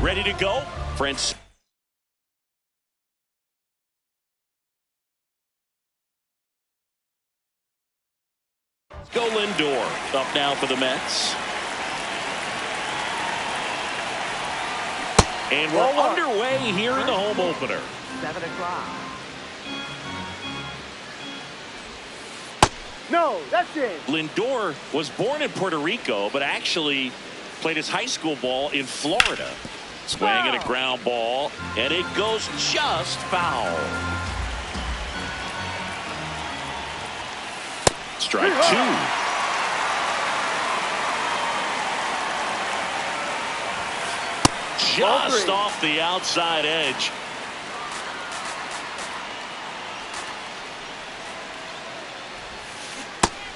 Ready to go? Friends. Go Lindor. Up now for the Mets. And we're underway here in the home opener. 7 o'clock. No, that's it. Lindor was born in Puerto Rico, but actually played his high school ball in Florida. Swing and a ground ball, and it goes just foul. Strike two. Just off the outside edge.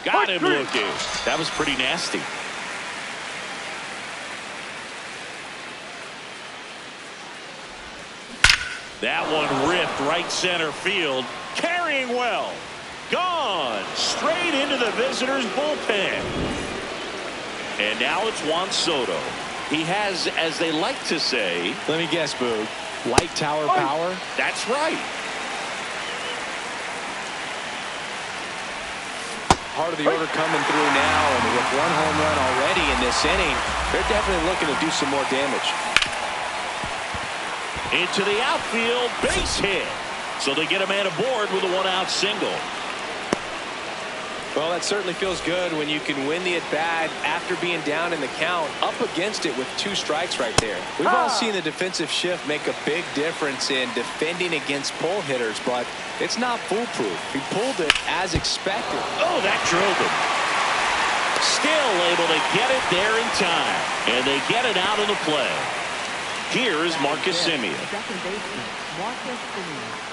Got him looking. That was pretty nasty. That one ripped right center field. Carrying well. Gone. Straight into the visitors' bullpen. And now it's Juan Soto. He has, as they like to say, let me guess, Boog, light tower power? That's right. Part of the order coming through now, and with one home run already in this inning, they're definitely looking to do some more damage. Into the outfield, base hit. So they get a man aboard with a one-out single. Well, that certainly feels good when you can win the at-bat after being down in the count, up against it with 2 strikes right there. We've all seen the defensive shift make a big difference in defending against pull hitters, but it's not foolproof. He pulled it as expected. Oh, that drilled him. Still able to get it there in time, and they get it out of the play. Here is Marcus Semien. Second baseman, Marcus Semien.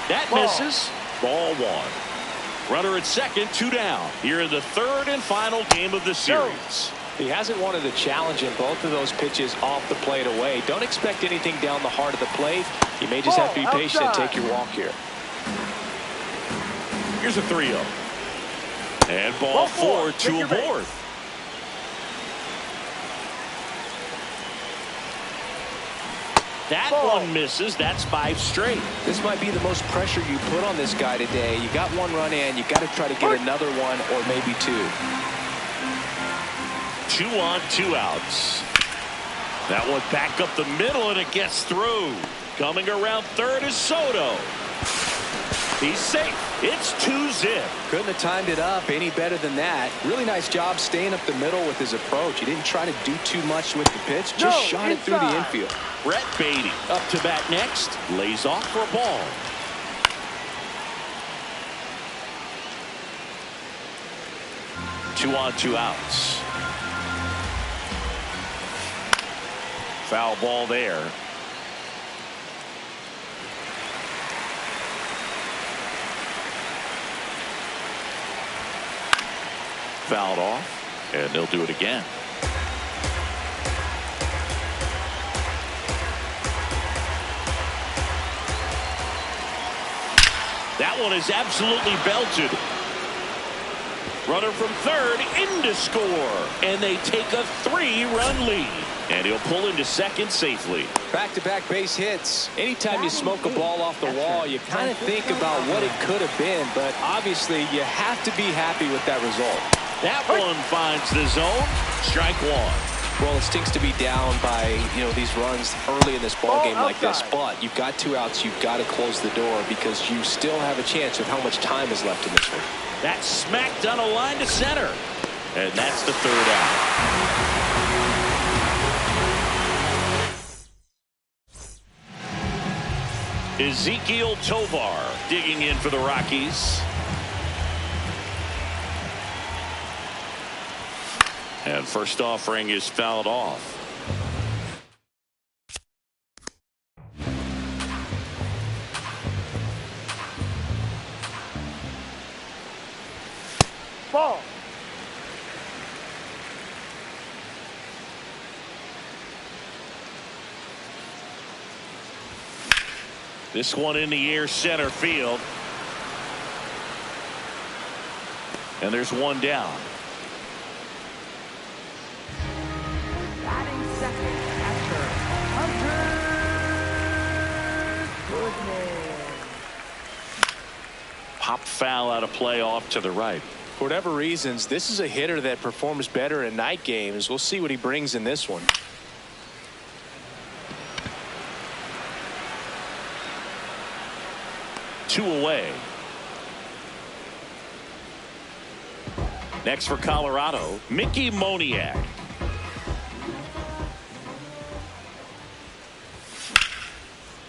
That misses. Ball 1. Runner at second, 2 down. Here in the third and final game of the series. He hasn't wanted a challenge in both of those pitches off the plate away. Don't expect anything down the heart of the plate. You may just have to be patient and take your walk here. Here's a 3-0. And ball 4, 2 aboard. That one misses. That's 5 straight. This might be the most pressure you put on this guy today. You got 1 run in. You got to try to get another one or maybe 2. 2 on, 2 outs. That one back up the middle, and it gets through. Coming around third is Soto. He's safe. It's 2-zip. Couldn't have timed it up any better than that. Really nice job staying up the middle with his approach. He didn't try to do too much with the pitch. Just shot it through the infield. Brett Baty up to bat next. Lays off for a ball. Two on, 2 outs. Foul ball there. Fouled off, and they'll do it again. That one is absolutely belted. Runner from third in to score, and they take a 3-run lead. And he'll pull into second safely. Back-to-back base hits. Anytime you smoke a ball off the wall, you kind of think about what it could have been, but obviously you have to be happy with that result. That one finds the zone. Strike 1. Well, it stinks to be down by, these runs early in this ball game like this, but you've got 2 outs. You've got to close the door because you still have a chance with how much time is left in this one. That's smacked on a line to center, and that's the 3rd out. Ezequiel Tovar digging in for the Rockies. And first offering is fouled off. Ball. This one in the air, center field. And there's one down. Batting second, catcher, Hunter Goodman. Pop foul out of play off to the right. For whatever reasons, this is a hitter that performs better in night games. We'll see what he brings in this one. Two away. Next for Colorado, Mickey Moniak.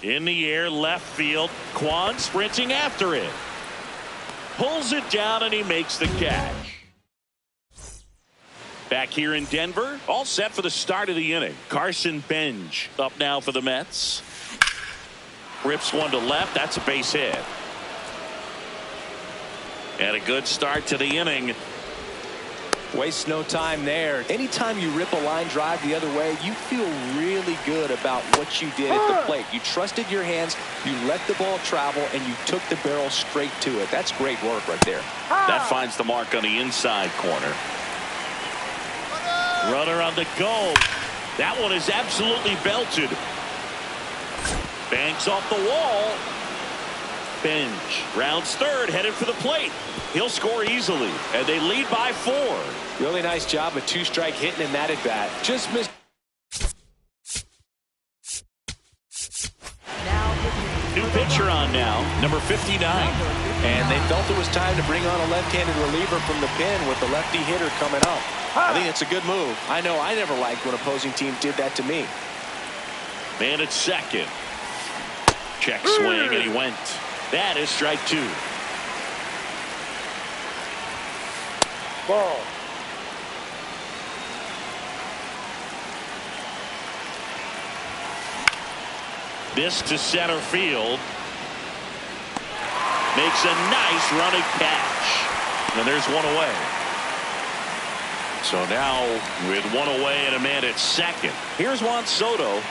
In the air, left field. Kwan sprinting after it. Pulls it down and he makes the catch. Back here in Denver, all set for the start of the inning. Carson Bench up now for the Mets. Rips one to left. That's a base hit. And a good start to the inning. Waste no time there. Anytime you rip a line drive the other way, you feel really good about what you did at the plate. You trusted your hands, you let the ball travel, and you took the barrel straight to it. That's great work right there. That finds the mark on the inside corner. Runner on the go. That one is absolutely belted. Banks off the wall. Bench rounds third, headed for the plate. He'll score easily, and they lead by 4. Really nice job of two-strike hitting in that at bat. Just missed. New pitcher on now, number 59. And they felt it was time to bring on a left-handed reliever from the pen with the lefty hitter coming up. I think it's a good move. I know I never liked when opposing teams did that to me. Man at second. Check swing, and he went. That is strike 2. Ball. This to center field. Makes a nice running catch. And there's one away. So now with one away and a man at second. Here's Juan Soto.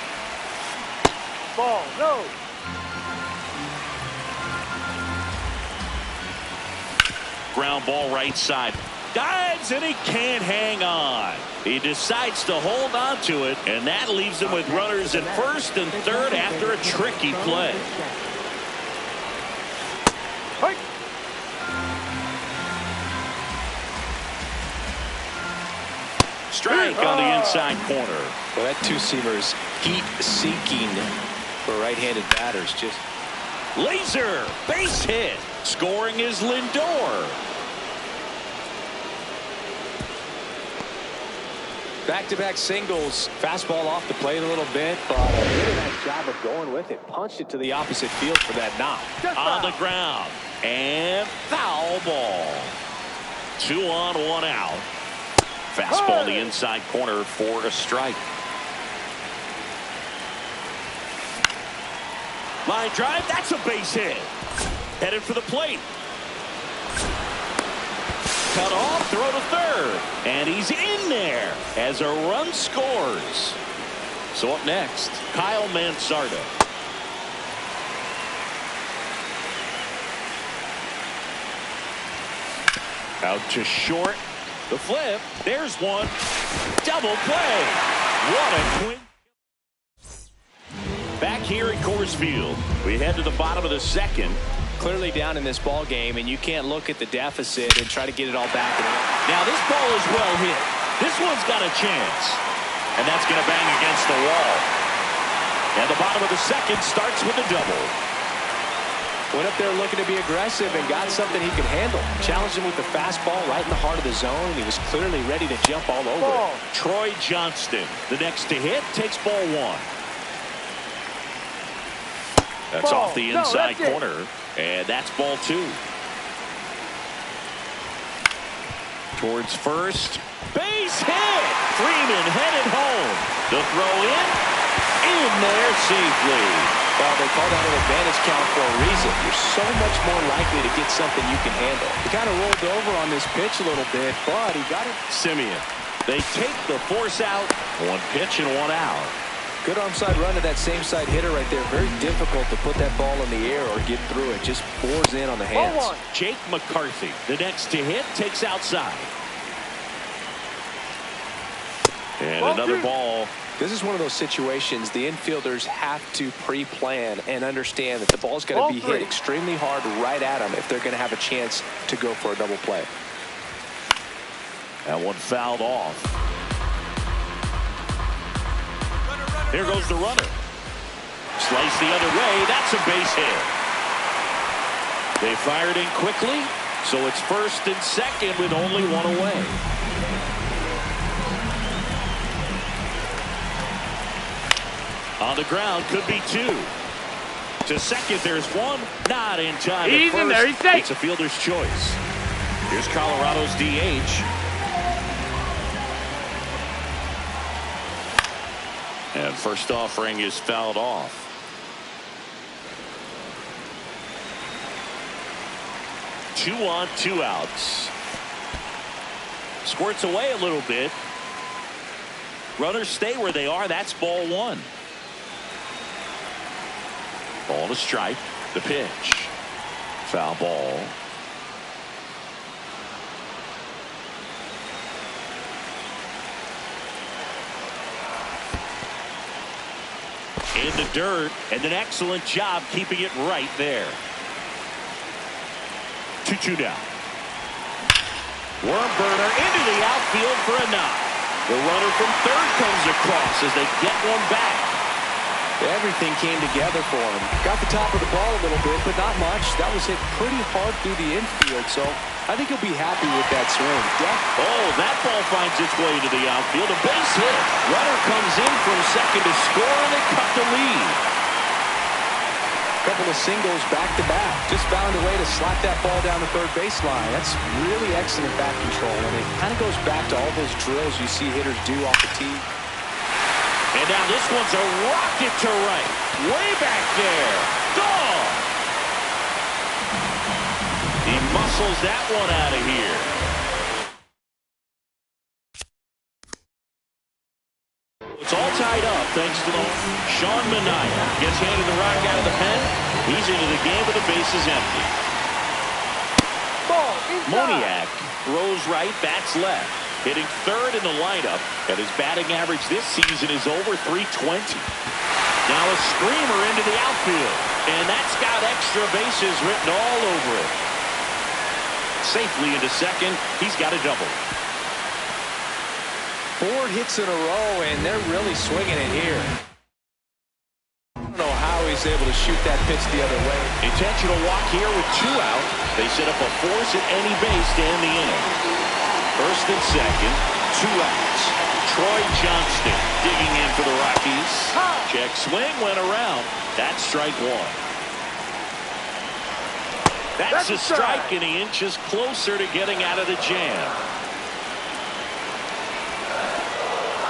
Ball. No. Ground ball right side. Dives and he can't hang on. He decides to hold on to it, and that leaves him with runners at first and third after a tricky play. Strike on the inside corner. Well, that two-seamer is heat-seeking for right-handed batters. Just laser base hit. Scoring is Lindor. Back-to-back singles. Fastball off the plate a little bit, but a really nice job of going with it. Punched it to the opposite field for that knock. On the ground. And foul ball. 2 on, 1 out. Fastball in the inside corner for a strike. Line drive. That's a base hit. Headed for the plate. Cut off, throw to third, and he's in there as a run scores. So up next, Kyle Mansardo. Out to short. The flip. There's one. Double play. What a twin. Back here at Coors Field, we head to the bottom of the second. Clearly down in this ball game, and you can't look at the deficit and try to get it all back. Now this ball is well hit. This one's got a chance, and that's going to bang against the wall. And the bottom of the second starts with a double. Went up there looking to be aggressive and got something he could handle. Challenged him with the fastball right in the heart of the zone, and he was clearly ready to jump all over it. Troy Johnston, the next to hit, takes ball 1. That's off the inside corner. And that's ball 2. Towards first. Base hit. Freeman headed home. The throw in there safely. Well, they call that an advantage count for a reason. You're so much more likely to get something you can handle. He kind of rolled over on this pitch a little bit, but he got it. Simeon. They take the force out. 1 pitch and 1 out. Good onside run to that same side hitter right there. Very difficult to put that ball in the air or get through it. Just bores in on the hands. Jake McCarthy, the next to hit, takes outside. And another ball. This is one of those situations the infielders have to pre-plan and understand that the ball's going to be hit extremely hard right at them if they're going to have a chance to go for a double play. That one fouled off. Here goes the runner. Slice the other way. That's a base hit. They fired in quickly, so it's first and second with only one away. On the ground, could be two. To second, there's one. Not in time. He's in there. He's safe. It's a fielder's choice. Here's Colorado's DH. And first offering is fouled off. Two on, two outs. Squirts away a little bit. Runners stay where they are. That's ball one. Ball to strike. The pitch. Foul ball. In the dirt, and an excellent job keeping it right there. 2-2 now. Worm burner into the outfield for a knock. The runner from third comes across as they get one back. Everything came together for him. Got the top of the ball a little bit, but not much. That was hit pretty hard through the infield, so I think he'll be happy with that swing. Oh, that ball finds its way to the outfield. A base hit. Runner comes in from second to score, and they cut the lead. Couple of singles back-to-back. Just found a way to slap that ball down the third baseline. That's really excellent bat control, and it kind of goes back to all those drills you see hitters do off the tee. And now this one's a rocket to right. Way back there. Gone. He muscles that one out of here. It's all tied up thanks to Sean Manaea. Gets handed the rock out of the pen. He's into the game with the bases empty. Moniak throws right, bats left. Hitting third in the lineup, and his batting average this season is over .320. Now a screamer into the outfield, and that's got extra bases written all over it. Safely into second, he's got a double. 4 hits in a row, and they're really swinging it here. I don't know how he's able to shoot that pitch the other way. Intentional walk here with 2 out. They set up a force at any base to end the inning. First and second, 2 outs. Troy Johnston digging in for the Rockies. Check swing, went around. That's strike one. That's a strike, and he inches closer to getting out of the jam.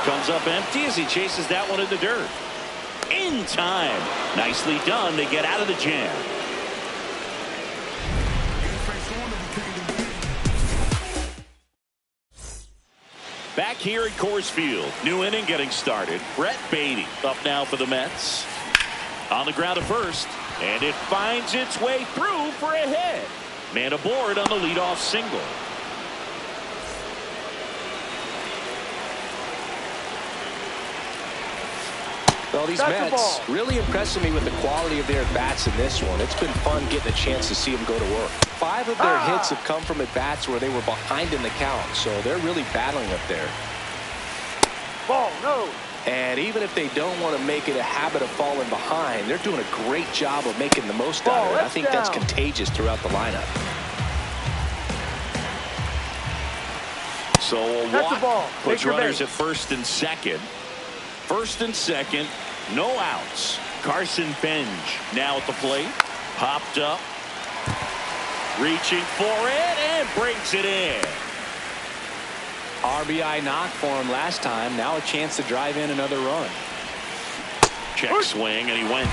Comes up empty as he chases that one in the dirt. In time. Nicely done. They get out of the jam. Back here at Coors Field. New inning getting started. Brett Baty up now for the Mets. On the ground at first. And it finds its way through for a hit. Man aboard on the leadoff single. Well, these Mets really impressing me with the quality of their at-bats in this one. It's been fun getting a chance to see them go to work. 5 of their hits have come from at-bats where they were behind in the count, so they're really battling up there. Ball, no. And even if they don't want to make it a habit of falling behind, they're doing a great job of making the most out of it. I think that's contagious throughout the lineup. So a walk puts runners at first and second. First and second, no outs. Carson Bench now at the plate. Popped up. Reaching for it and brings it in. RBI knock for him last time. Now a chance to drive in another run. Check swing, and he went.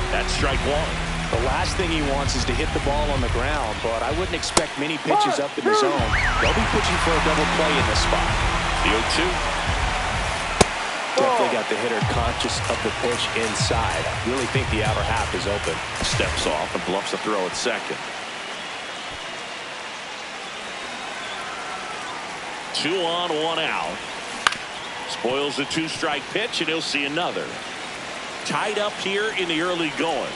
That's strike one. The last thing he wants is to hit the ball on the ground, but I wouldn't expect many pitches up in the zone. They'll be pitching for a double play in this spot. The 0-2. Definitely got the hitter conscious of the pitch inside. I really think the outer half is open. Steps off and bluffs the throw at second. 2 on, 1 out. Spoils the 2-strike pitch, and he'll see another. Tied up here in the early going.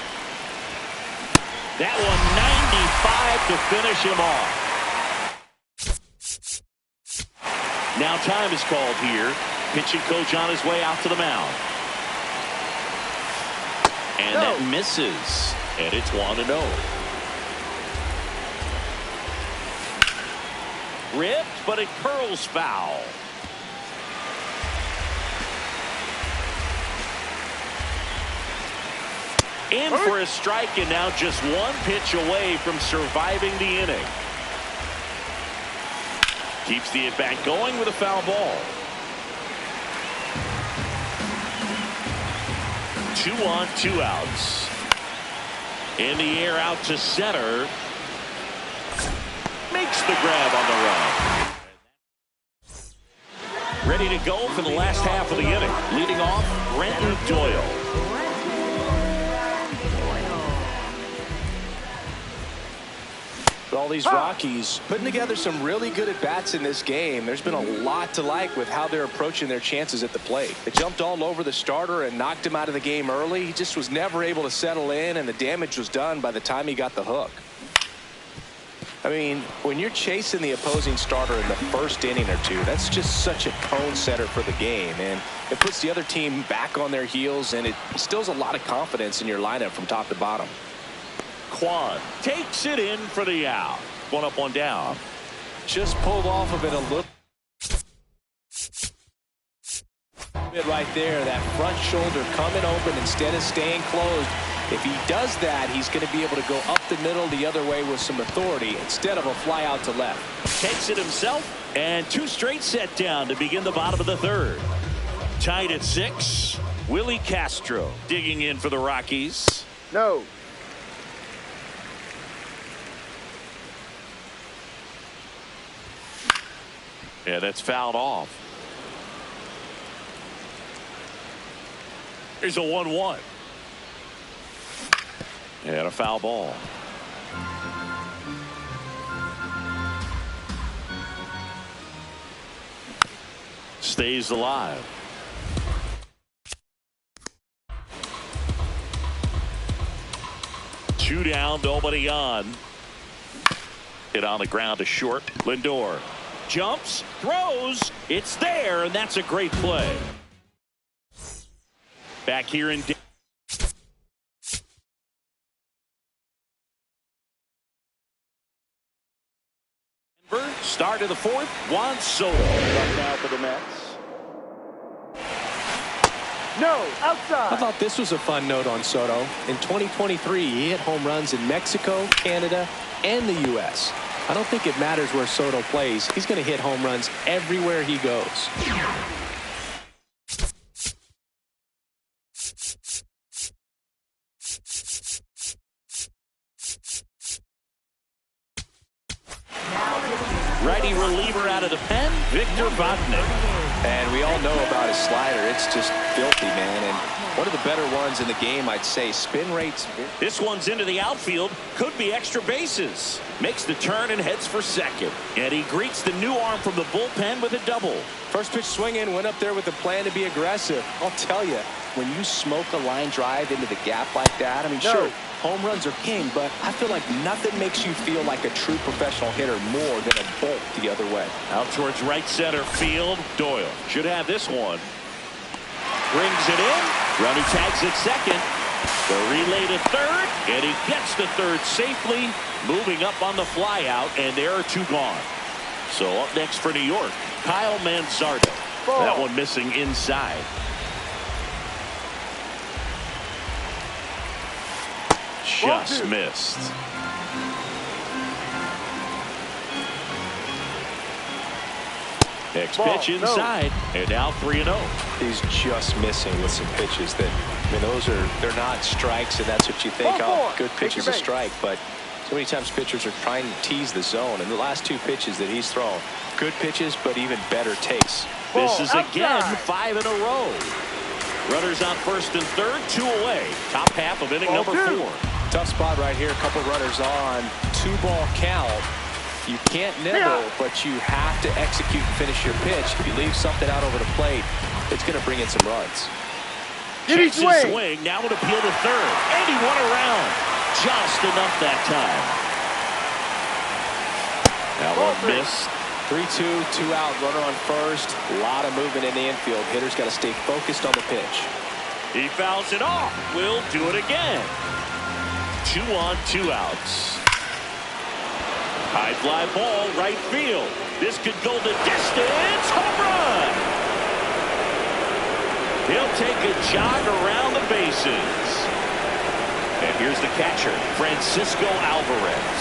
That one 95 to finish him off. Now time is called here. Pitching coach on his way out to the mound. And that misses. And it's 1-0. Ripped, but it curls foul. In for a strike, and now just 1 pitch away from surviving the inning. Keeps the at-bat going with a foul ball. 2 on, 2 outs. In the air out to center. Makes the grab on the run. Ready to go for the last half of the inning. Leading off, Brenton Doyle. All these Rockies putting together some really good at-bats in this game. There's been a lot to like with how they're approaching their chances at the plate. They jumped all over the starter and knocked him out of the game early. He just was never able to settle in, and the damage was done by the time he got the hook. I mean, when you're chasing the opposing starter in the first inning or two, that's just such a tone setter for the game, and it puts the other team back on their heels, and it instills a lot of confidence in your lineup from top to bottom. Quan takes it in for the out. 1 up, 1 down. Just pulled off of it a little bit right there. That front shoulder coming open instead of staying closed. If he does that, he's going to be able to go up the middle the other way with some authority instead of a fly out to left. Takes it himself, and 2 straight set down to begin the bottom of the 3rd. Tied at 6. Willie Castro digging in for the Rockies. No. Yeah, that's fouled off. Here's a 1-1. And a foul ball. Stays alive. Two down, nobody on. Hit on the ground to short. Lindor jumps, throws, it's there, and that's a great play. Back here in Denver, start of the 4th, Juan Soto. Up now for the Mets. No, outside. I thought this was a fun note on Soto. In 2023, he hit home runs in Mexico, Canada, and the U.S. I don't think it matters where Soto plays. He's going to hit home runs everywhere he goes. Righty reliever out of the pen, Victor Vodnik. And we all know about his slider. It's just filthy, man. And one of the better ones in the game, I'd say. Spin rates. This one's into the outfield. Could be extra bases. Makes the turn and heads for second. And he greets the new arm from the bullpen with a double. First pitch swinging, went up there with a plan to be aggressive. I'll tell you, when you smoke a line drive into the gap like that, I mean, sure, home runs are king, but I feel like nothing makes you feel like a true professional hitter more than a bolt the other way. Out towards right center field. Doyle should have this one. Brings it in. Runner tags at second. The relay to third, and he gets to third safely, moving up on the fly out, and there are 2 gone. So up next for New York, Kyle Manzardo. That one missing inside. Just missed. Next pitch inside, and now 3-0. He's just missing with some pitches that, I mean, they're not strikes, and that's what you think. Oh, good pitch is a strike, but So many times pitchers are trying to tease the zone, and the last 2 pitches that he's thrown, good pitches, but even better takes. This is again 5 in a row. Runners on first and third, 2 away. Top half of inning number 4. Tough spot right here. A couple runners on. 2-ball count. You can't nibble, but you have to execute and finish your pitch. If you leave something out over the plate, it's going to bring in some runs. Chases swing. Now would appeal to third. And he won around. Just enough that time. That one missed. 3-2, 2 out, runner on first. A lot of movement in the infield. Hitter's got to stay focused on the pitch. He fouls it off. We'll do it again. 2 on, 2 outs. High fly ball, right field. This could go the distance. Home run. He'll take a jog around the bases. And here's the catcher, Francisco Alvarez.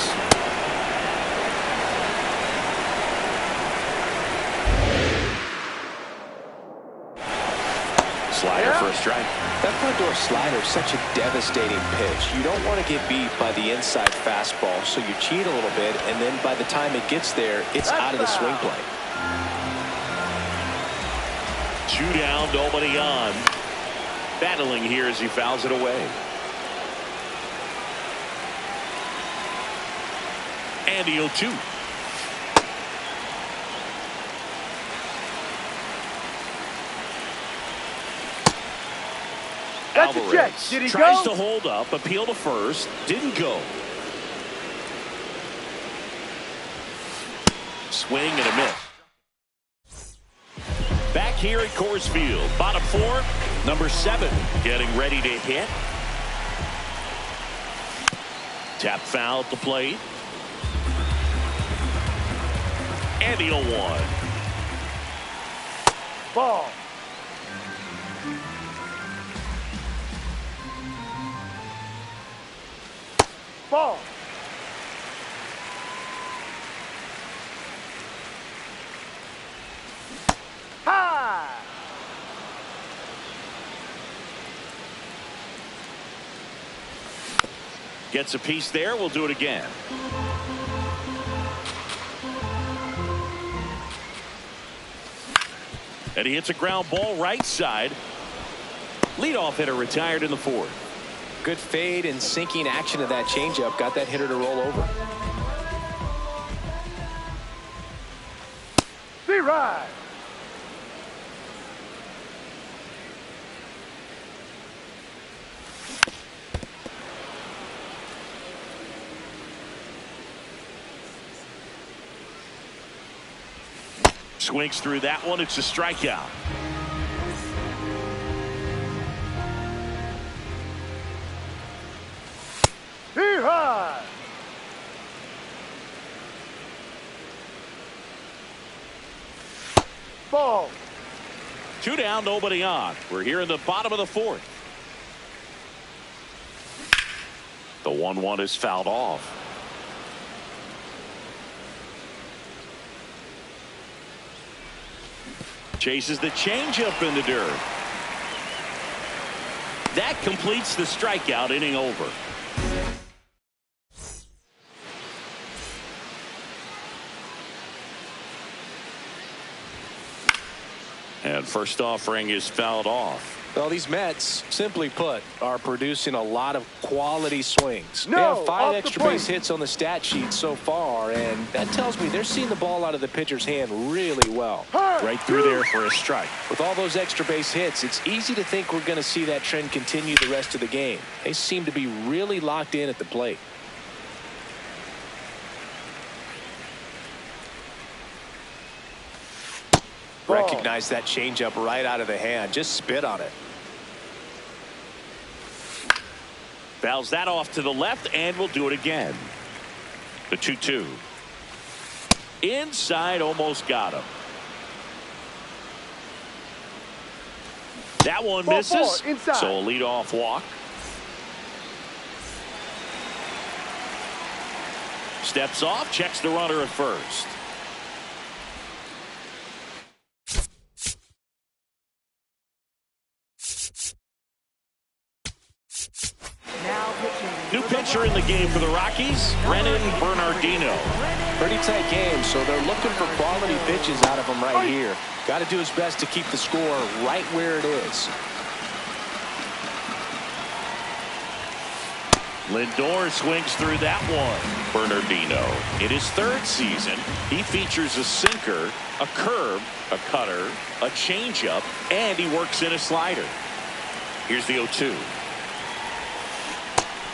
Slider for a strike. That front door slider is such a devastating pitch. You don't want to get beat by the inside fastball, so you cheat a little bit, and then by the time it gets there, it's out of the swing plane. 2 down, nobody on. Battling here as he fouls it away. And the 0-2. Alvarez Did he tries go? to hold up, appeal to first, didn't go. Swing and a miss. Back here at Coors Field, bottom 4, number 7 getting ready to hit. Tap foul at the plate. And the 0-1. Ball. Ball. High. Gets a piece there. We'll do it again. And he hits a ground ball right side. Leadoff hitter retired in the 4th. Good fade and sinking action of that changeup got that hitter to roll over. Be right. Swings through that one. It's a strikeout. High. Ball. 2 down, nobody on. We're here in the bottom of the 4th. The 1-1 is fouled off. Chases the changeup in the dirt. That completes the strikeout, inning over. And first offering is fouled off. Well, these Mets, simply put, are producing a lot of quality swings. No, they have 5 off the extra plate. base hits on the stat sheet so far, and that tells me they're seeing the ball out of the pitcher's hand really well. Right through there for a strike. With all those extra base hits, it's easy to think we're going to see that trend continue the rest of the game. They seem to be really locked in at the plate. Recognize that changeup right out of the hand. Just spit on it. Fouls that off to the left, and we'll do it again. The 2-2. Inside, almost got him. That one misses. Inside. So a leadoff walk. Steps off, checks the runner at first. New pitcher in the game for the Rockies, Brennan Bernardino. Pretty tight game, so they're looking for quality pitches out of him right here. Got to do his best to keep the score right where it is. Lindor swings through that one. Bernardino, in his third season, he features a sinker, a curve, a cutter, a changeup, and he works in a slider. Here's the 0-2.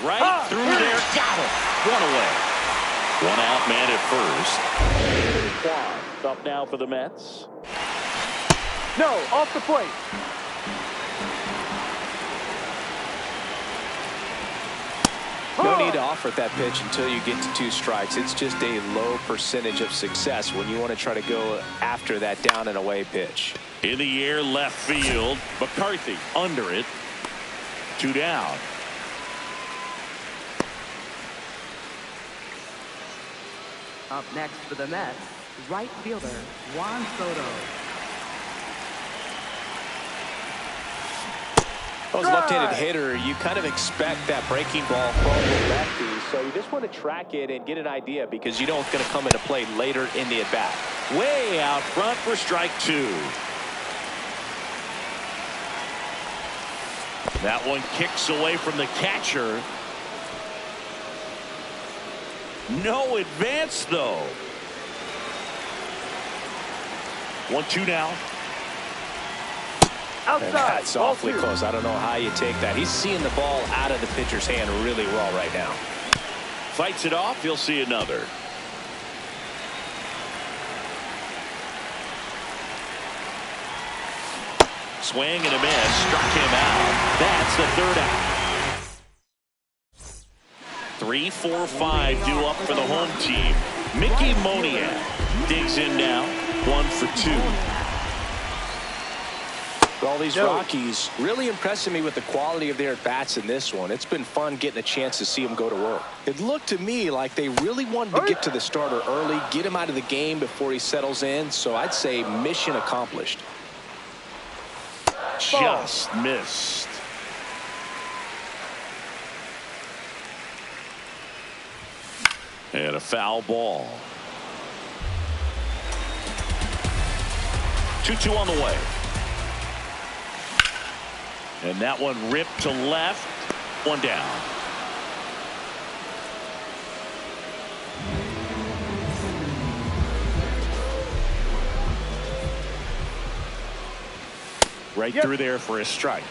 Right through there. Got him. One away. One out, man at first. Up now for the Mets. No, off the plate. No need to offer that pitch until you get to 2 strikes. It's just a low percentage of success when you want to try to go after that down and away pitch. In the air, left field. McCarthy under it. 2 down. Up next for the Mets, right fielder Juan Soto. As a left-handed hitter, you kind of expect that breaking ball from the lefty, so you just want to track it and get an idea because you know it's going to come into play later in the at-bat. Way out front for strike 2. That one kicks away from the catcher. No advance, though. 1-2 now. Outside. And that's Ball awfully 2. close. I don't know how you take that. He's seeing the ball out of the pitcher's hand really well right now. Fights it off. He'll see another. Swing and a miss. Struck him out. That's the 3rd out. 3, 4, 5 due up for the home team. Mickey Moniak digs in now. 1 for 2. All these Rockies really impressing me with the quality of their at-bats in this one. It's been fun getting a chance to see them go to work. It looked to me like they really wanted to get to the starter early, get him out of the game before he settles in. So I'd say mission accomplished. Just missed. And a foul ball. 2-2 on the way. And that one ripped to left. 1 down. Right through there for a strike.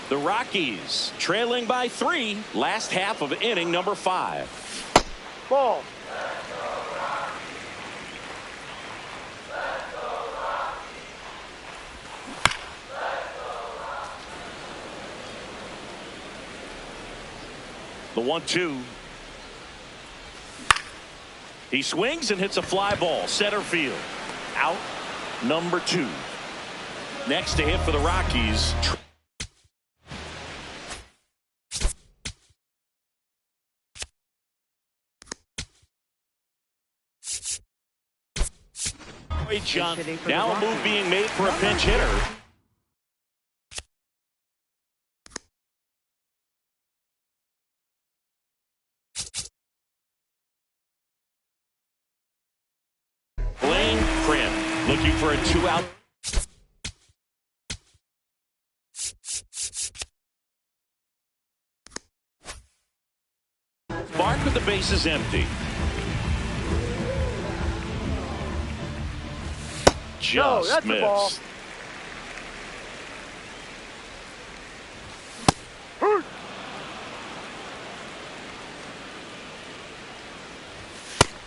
The Rockies trailing by 3. Last half of inning number 5. Ball. The 1-2. He swings and hits a fly ball. Center field. Out number 2. Next to hit for the Rockies. John. Now a move being made for a pinch hitter. Blaine Crim looking for a 2-out. Bark with the bases empty. Just that's a ball. missed.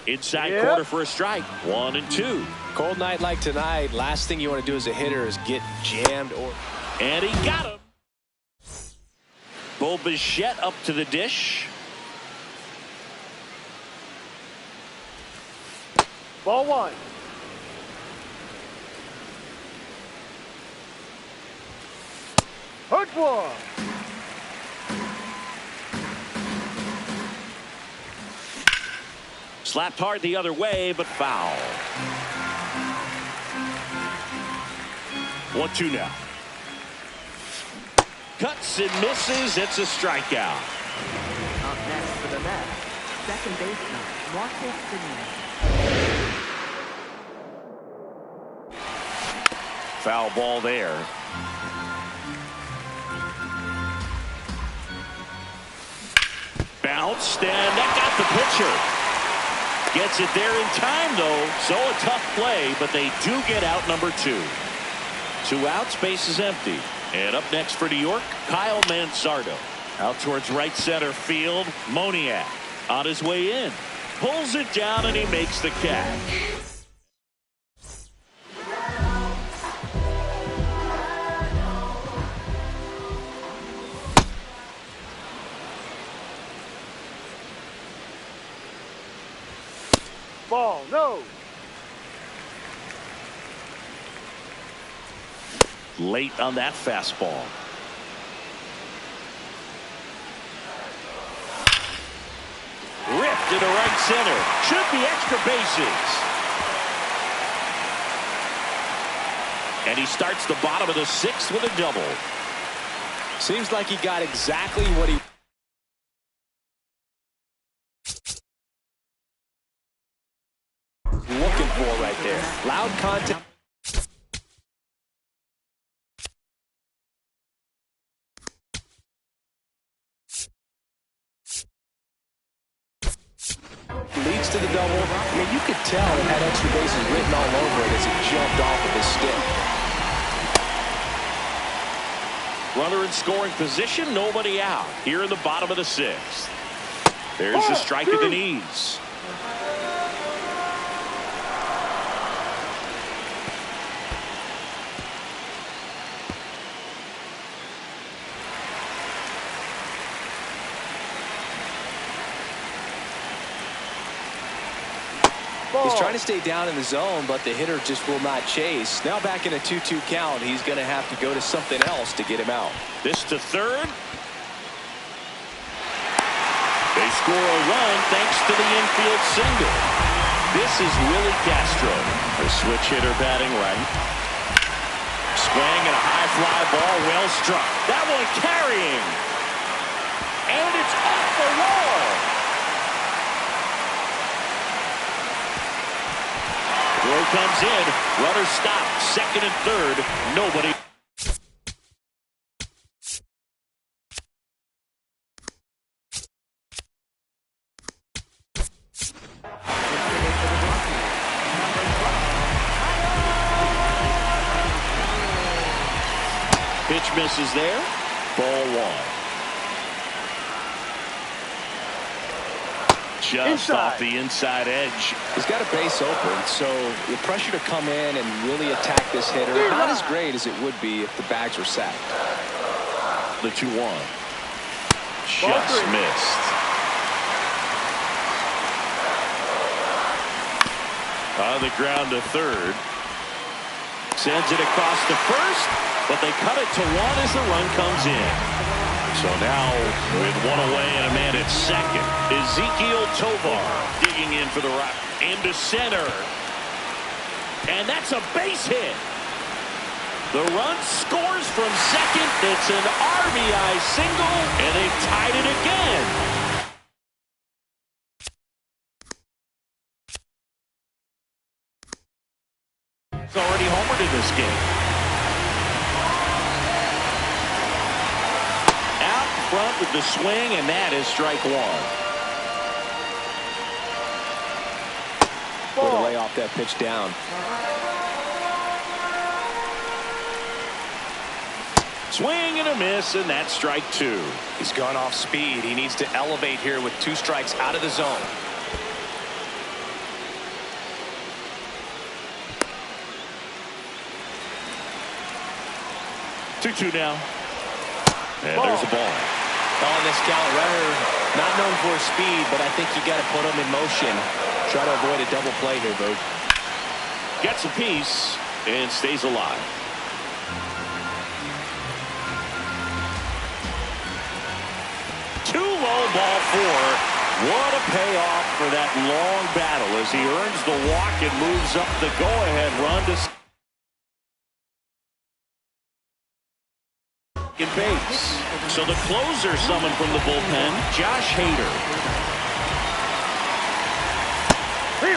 Inside quarter for a strike. 1 and 2. Cold night like tonight, last thing you want to do as a hitter is get jammed. And he got him. Bo Bichette up to the dish. Ball 1. Hook 1. Slapped hard the other way, but foul. 1-2 now. Cuts and misses. It's a strikeout. Up next for the Mets, second baseman, Marcus Semien. Foul ball there. Bounced, and that got the pitcher. Gets it there in time, though. So a tough play, but they do get out number 2. 2 outs, base is empty. And up next for New York, Kyle Manzardo. Out towards right center field, Moniak on his way in. Pulls it down, and he makes the catch. Ball, no. Late on that fastball. Ripped into right center. Should be extra bases. And he starts the bottom of the 6th with a double. Seems like he got exactly what he looking for right there. Loud contact. Leads to the double. I mean, you could tell it had extra bases written all over it as it jumped off of his stick. Runner in scoring position, nobody out. Here in the bottom of the 6th. There's a strike at the knees. He's trying to stay down in the zone, but the hitter just will not chase. Now back in a 2-2 count, he's going to have to go to something else to get him out. This to third. They score a run thanks to the infield single. This is Willie Castro, the switch hitter batting right. Swing and a high fly ball, well struck. That one carrying. And it's off the wall. Throw comes in. Runner stopped. Second and third. Nobody. Pitch misses there. Ball 1. Just off the inside edge. He's got a base open, so the pressure to come in and really attack this hitter, not as great as it would be if the bags were sacked. The 2-1. Just missed. On the ground to third. Sends it across to first, but they cut it to 1 as the run comes in. So now, with 1 away and a man at second, Ezequiel Tovar digging in for the right. Into center. And that's a base hit. The run scores from second. It's an RBI single, and they've tied it again. He's already homered in this game. Front with the swing, and that is strike 1. Way to lay off that pitch down. Swing and a miss, and that's strike 2. He's gone off speed. He needs to elevate here with 2 strikes out of the zone. 2-2 now. And there's a ball. On this count, runner not known for his speed, but I think you got to put him in motion. Try to avoid a double play here, Boog. Gets a piece and stays alive. Too low, ball 4. What a payoff for that long battle as he earns the walk and moves up the go-ahead run to in base. So the closer summoned from the bullpen, Josh Hader.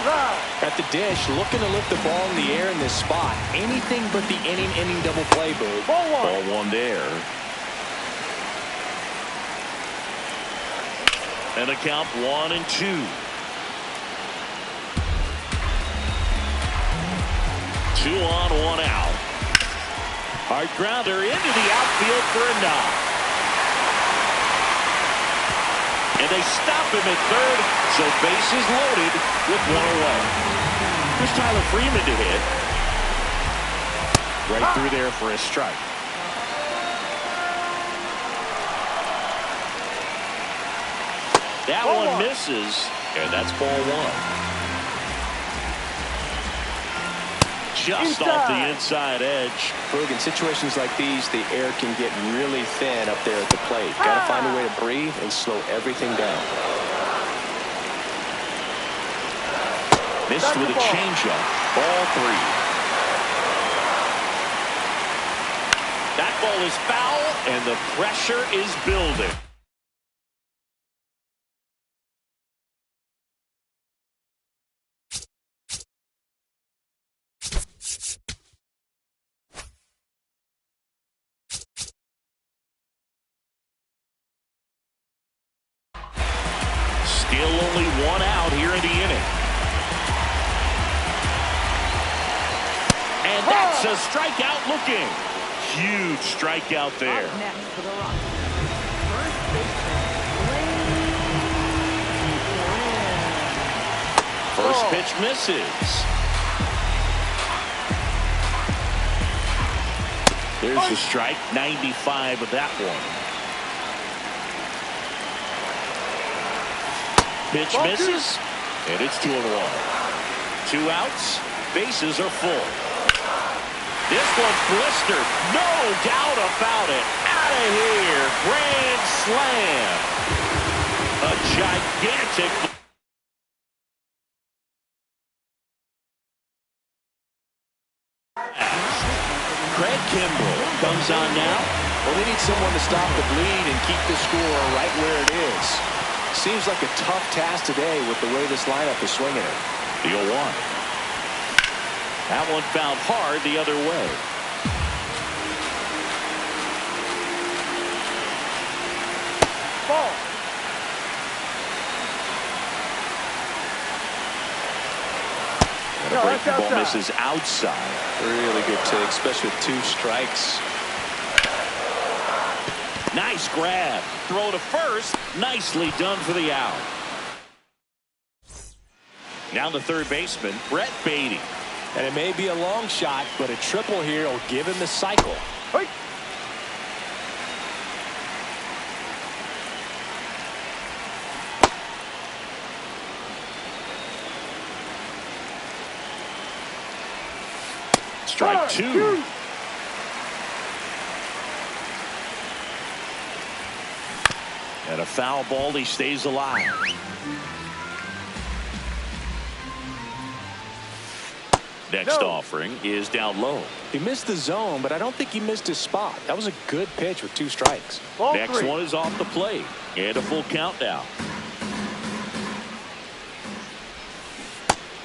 Foul. At the dish, looking to lift the ball in the air in this spot. Anything but the inning double play, Boog. Ball one. Ball one there. And a count 1-2. 2 on, 1 out. Hard grounder into the outfield for a knock. And they stop him at third, so bases loaded with 1 away. Here's Tyler Freeman to hit. Right through there for a strike. That Ball one one. misses, and that's ball 1. Just off the inside edge. Boog, in situations like these, the air can get really thin up there at the plate. Got to find a way to breathe and slow everything down. Missed with a changeup. Ball 3. That ball is foul, and the pressure is building. Still only 1 out here in the inning. And that's a strikeout looking. Huge strikeout there. Up next for the Rockies, first baseman, First pitch misses. There's the strike. 95 of that one. Pitch misses, and it's 2-1. 2 outs, bases are full. This one's blistered, no doubt about it. Out of here, grand slam. A gigantic. Craig Kimbrel comes on now. Well, they need someone to stop the bleed and keep the score right where it is. Seems like a tough task today with the way this lineup is swinging it. The 0-1. That one fouled hard the other way. Ball. And No, a breaking that's ball outside. misses outside. Really good take, especially with 2 strikes. Nice grab. Throw to first. Nicely done for the out. Now the third baseman, Brett Baty. And it may be a long shot, but a triple here will give him the cycle. Hey. Strike 2. And a foul ball. He stays alive. Next offering is down low. He missed the zone, but I don't think he missed his spot. That was a good pitch with 2 strikes. Ball Next 3. one is off the plate. And a full count now.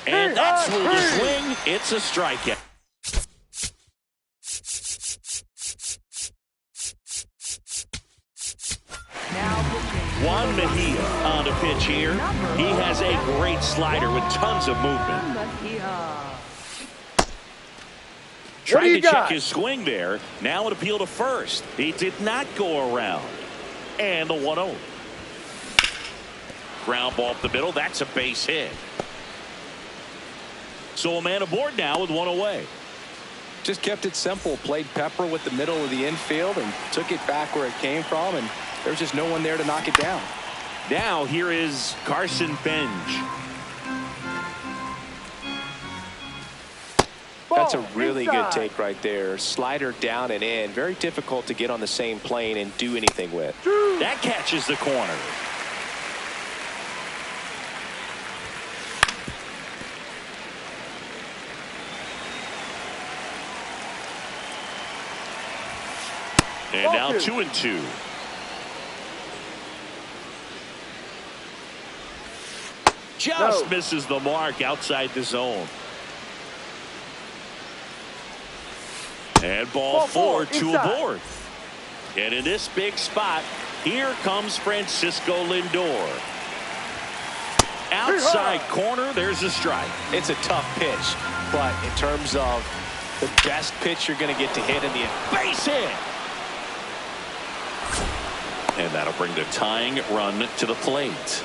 And that's where the swing. It's a strikeout. Juan Mejia on the pitch here. He has a great slider with tons of movement. Trying to check his swing there. Now an appeal to first. He did not go around. And the 1-0. Ground ball up the middle. That's a base hit. So a man aboard now with 1 away. Just kept it simple. Played pepper with the middle of the infield and took it back where it came from. And there's just no one there to knock it down. Now here is Carson Bench. That's a really good take right there. Slider down and in. Very difficult to get on the same plane and do anything with. That catches the corner. And now 2-2. Just misses the mark outside the zone. And ball four to a board. And in this big spot, here comes Francisco Lindor. Outside corner, there's a strike. It's a tough pitch, but in terms of the best pitch you're going to get to hit in the base hit. And that'll bring the tying run to the plate.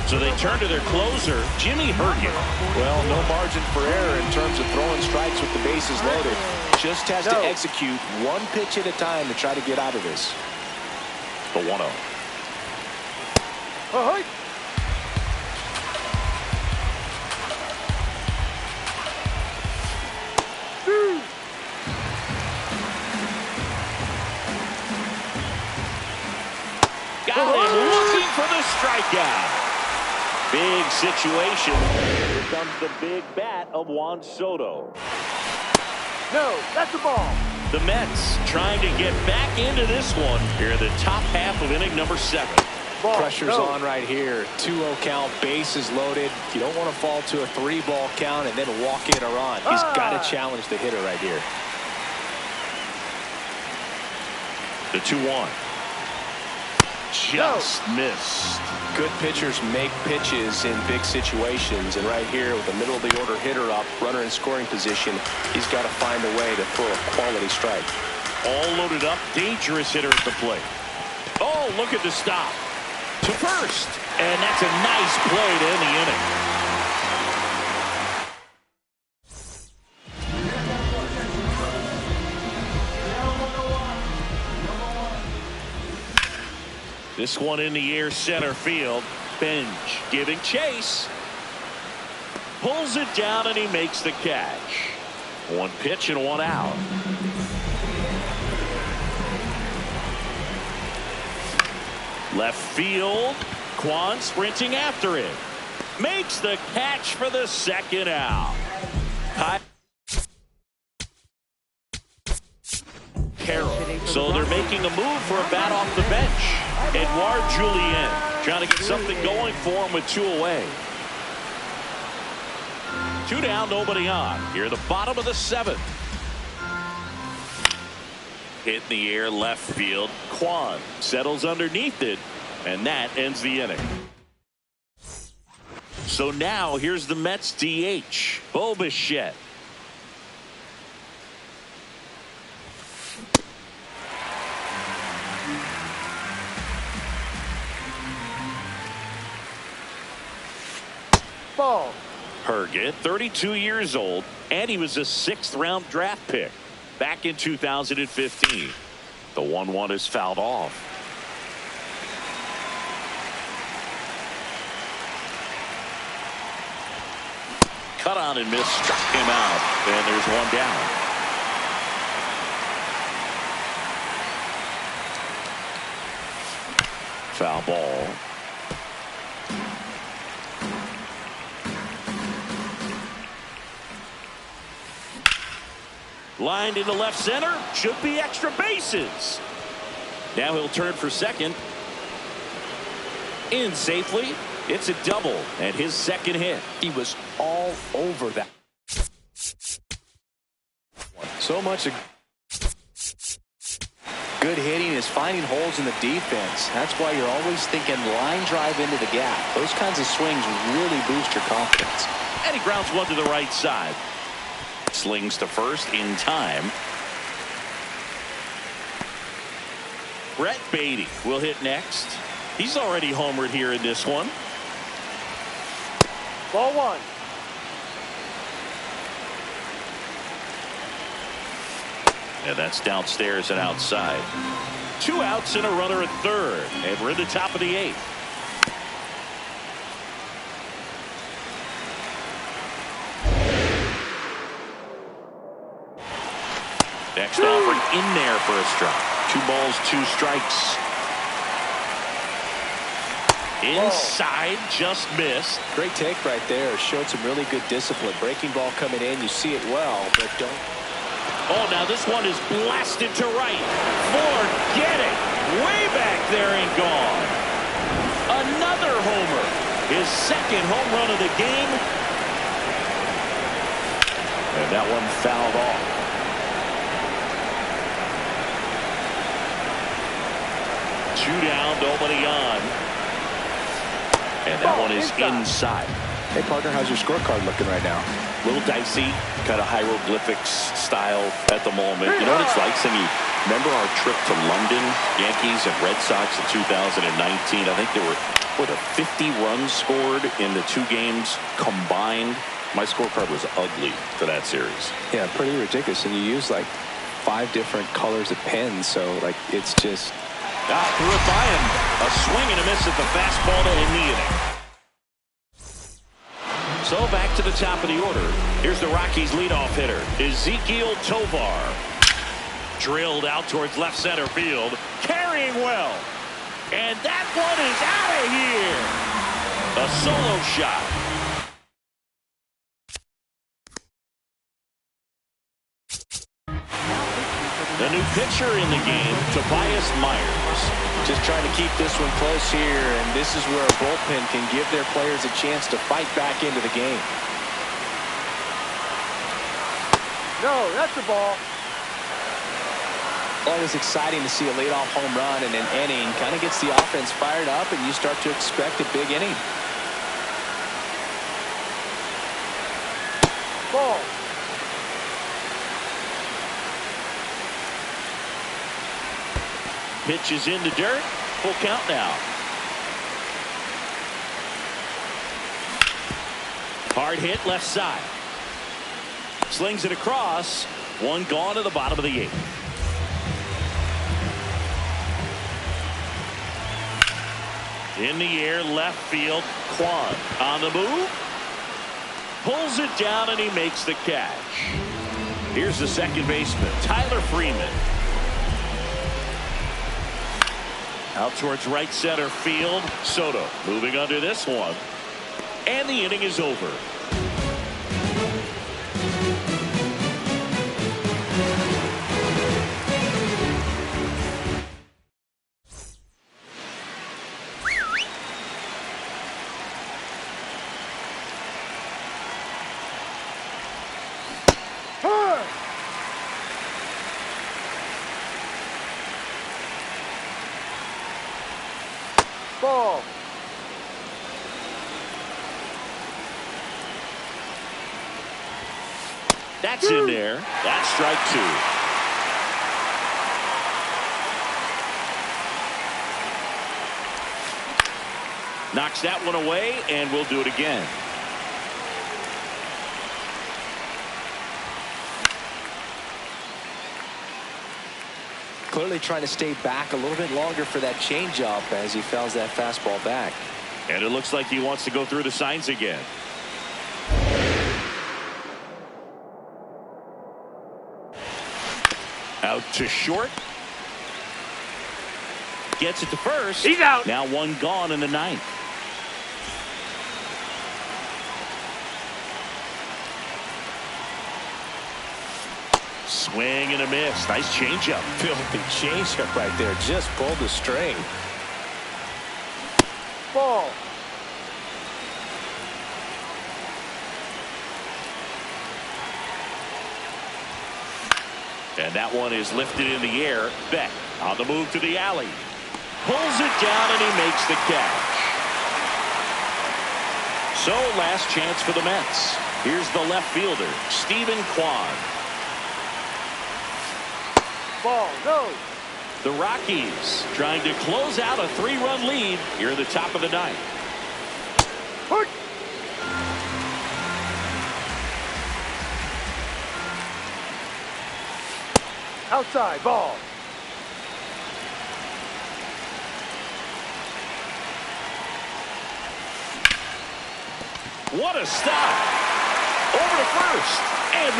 So they turn to their closer, Jimmy Herget. Well, no margin for error in terms of throwing strikes with the bases loaded. Just has to execute one pitch at a time to try to get out of this. The 1-0. Got him looking for the strikeout. Big situation. Here comes the big bat of Juan Soto. No, that's a ball. The Mets trying to get back into this one here in the top half of inning number 7. Ball. Pressure's on right here. 2-0 count, bases loaded. You don't want to fall to a 3-ball count and then walk in a run. He's got to challenge the hitter right here. The 2-1. Just missed. Good pitchers make pitches in big situations, and right here with the middle of the order hitter up, runner in scoring position, he's got to find a way to throw a quality strike. All loaded up, dangerous hitter at the plate. Oh, look at the stop to first, and that's a nice play to end the inning. This one in the air, center field. Bench giving chase. Pulls it down and he makes the catch. One pitch and one out. Left field. Kwan sprinting after it. Makes the catch for the second out. Carroll. So they're making a move for a bat off the bench. Edouard Julien trying to get something going for him with 2 away. 2 down, nobody on. Here at the bottom of the 7th. Hit in the air, left field. Kwan settles underneath it, and that ends the inning. So now here's the Mets DH, Bo Bichette. Ball. Herget, 32 years old, and he was a 6th-round draft pick back in 2015. The 1-1 is fouled off. Cut on and miss, struck him out, and there's one down. Foul ball. Lined into left center. Should be extra bases. Now he'll turn for second. In safely. It's a double and his second hit. He was all over that. So much good hitting is finding holes in the defense. That's why you're always thinking line drive into the gap. Those kinds of swings really boost your confidence. And he grounds one to the right side. Slings to first in time. Brett Baty will hit next. He's already homered here in this one. Ball 1. And that's downstairs and outside. 2 outs and a runner at third. And we're in the top of the 8th. Next offering in there for a strike. 2 balls, 2 strikes. Inside, just missed. Great take right there. Showed some really good discipline. Breaking ball coming in. You see it well, but don't. Oh, now this one is blasted to right. Forget it. there and gone. Another homer. His second home run of the game. And that one fouled off. Two down, nobody on. And that one is inside. Hey, partner, how's your scorecard looking right now? A little dicey, kind of hieroglyphics style at the moment. You know what it's like, Singy? Remember our trip to London, Yankees and Red Sox in 2019? I think there were, 50 runs scored in the two games combined. My scorecard was ugly for that series. Yeah, pretty ridiculous. And you use like 5 different colors of pens, so like it's just... Threw it by him. A swing and a miss at the fastball to end the inning. So back to the top of the order. Here's the Rockies' leadoff hitter, Ezequiel Tovar. Drilled out towards left center field. Carrying well. And that one is out of here. A solo shot. The new pitcher in the game, Tobias Myers. Just trying to keep this one close here, and this is where a bullpen can give their players a chance to fight back into the game. No, that's the ball. Always exciting to see a leadoff home run in an inning. Kind of gets the offense fired up, and you start to expect a big inning. Ball. Pitch is into dirt. Full count now. Hard hit left side. Slings it across. One gone to the bottom of the 8th. In the air, left field. Kwan on the move. Pulls it down and he makes the catch. Here's the second baseman, Tyler Freeman. Out towards right center field. Soto moving under this one. And the inning is over. Ball. That's in there. That's strike 2. Knocks that one away, and we'll do it again. Clearly trying to stay back a little bit longer for that changeup as he fouls that fastball back. And it looks like he wants to go through the signs again. Out to short. Gets it to first. He's out. Now one gone in the 9th. Swing and a miss. Nice changeup. Filthy changeup right there. Just pulled the string. Ball. And that one is lifted in the air. Beck on the move to the alley. Pulls it down and he makes the catch. So last chance for the Mets. Here's the left fielder, Stephen Kwan. Ball. No. The Rockies trying to close out a 3-run lead here in the top of the 9th. Hurt. Outside. Ball. What a stop. Over to first. And